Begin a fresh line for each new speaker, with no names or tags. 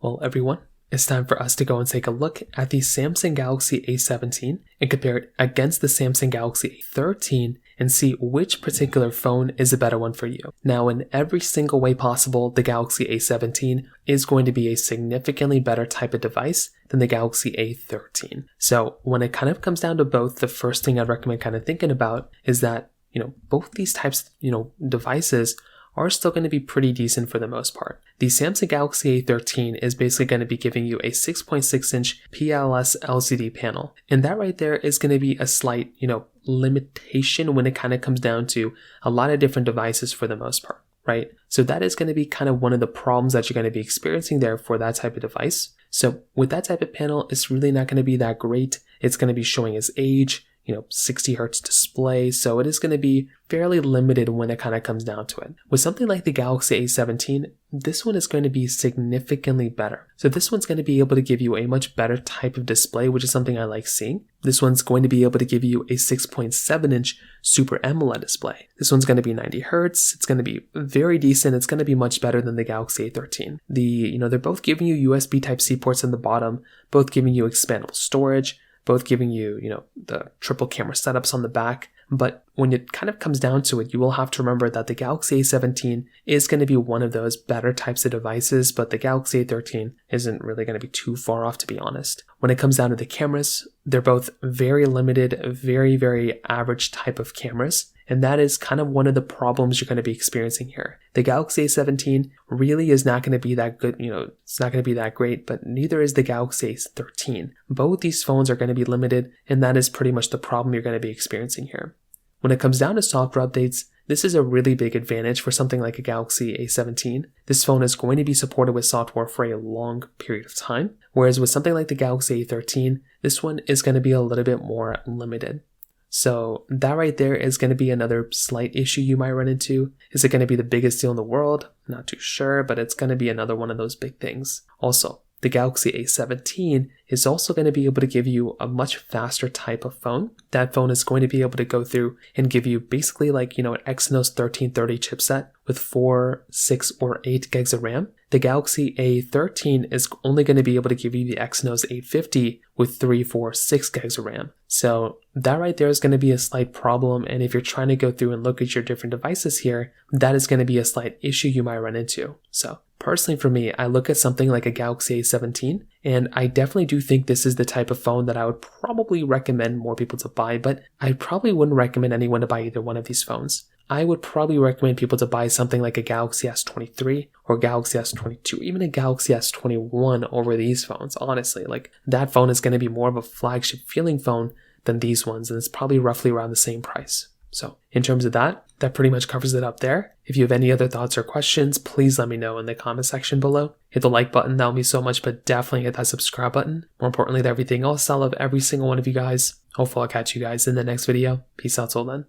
Well, everyone, it's time for us to go and take a look at the Samsung Galaxy A17 and compare it against the Samsung Galaxy A13 and see which particular phone is a better one for you. Now, in every single way possible, the Galaxy A17 is going to be a significantly better type of device than the Galaxy A13. So when it kind of comes down to both, the first thing I'd recommend kind of thinking about is that, both these types, devices are still going to be pretty decent for the most part. The Samsung Galaxy A13 is basically going to be giving you a 6.6-inch PLS LCD panel. And that right there is going to be a slight, limitation when it kind of comes down to a lot of different devices for the most part, right? So that is going to be kind of one of the problems that you're going to be experiencing there for that type of device. So with that type of panel, it's really not going to be that great. It's going to be showing its age, 60 hertz display, so it is going to be fairly limited when it kind of comes down to it. With something like the Galaxy A17, this one is going to be significantly better. So this one's going to be able to give you a much better type of display, which is something I like seeing. This one's going to be able to give you a 6.7-inch Super AMOLED display. This one's going to be 90 hertz. It's going to be very decent. It's going to be much better than the Galaxy A13. They're both giving you USB Type-C ports in the bottom, both giving you expandable storage, both giving you, the triple camera setups on the back. But when it kind of comes down to it, you will have to remember that the Galaxy A17 is going to be one of those better types of devices, but the Galaxy A13 isn't really going to be too far off, to be honest. When it comes down to the cameras, they're both very limited, very, very average type of cameras. And that is kind of one of the problems you're going to be experiencing here. The Galaxy A17 really is not going to be that good, it's not going to be that great, but neither is the Galaxy A13. Both these phones are going to be limited, and that is pretty much the problem you're going to be experiencing here. When it comes down to software updates, this is a really big advantage for something like a Galaxy A17. This phone is going to be supported with software for a long period of time, whereas with something like the Galaxy A13, this one is going to be a little bit more limited. So that right there is going to be another slight issue you might run into. Is it going to be the biggest deal in the world? Not too sure, but it's going to be another one of those big things. Also, the Galaxy A17 is also going to be able to give you a much faster type of phone. That phone is going to be able to go through and give you basically like, an Exynos 1330 chipset with 4, 6, or 8 gigs of RAM. The Galaxy A13 is only going to be able to give you the Exynos 850 with 3, 4, 6 gigs of RAM. So that right there is going to be a slight problem, and if you're trying to go through and look at your different devices here, that is going to be a slight issue you might run into. So personally for me, I look at something like a Galaxy A17, and I definitely do think this is the type of phone that I would probably recommend more people to buy, but I probably wouldn't recommend anyone to buy either one of these phones. I would probably recommend people to buy something like a Galaxy S23 or Galaxy S22, even a Galaxy S21 over these phones, honestly. Like, that phone is going to be more of a flagship feeling phone than these ones, and it's probably roughly around the same price. So in terms of that pretty much covers it up there. If you have any other thoughts or questions, please let me know in the comment section below. Hit the like button, that would mean so much, but definitely hit that subscribe button. More importantly than everything else, I love every single one of you guys. Hopefully I'll catch you guys in the next video. Peace out till then.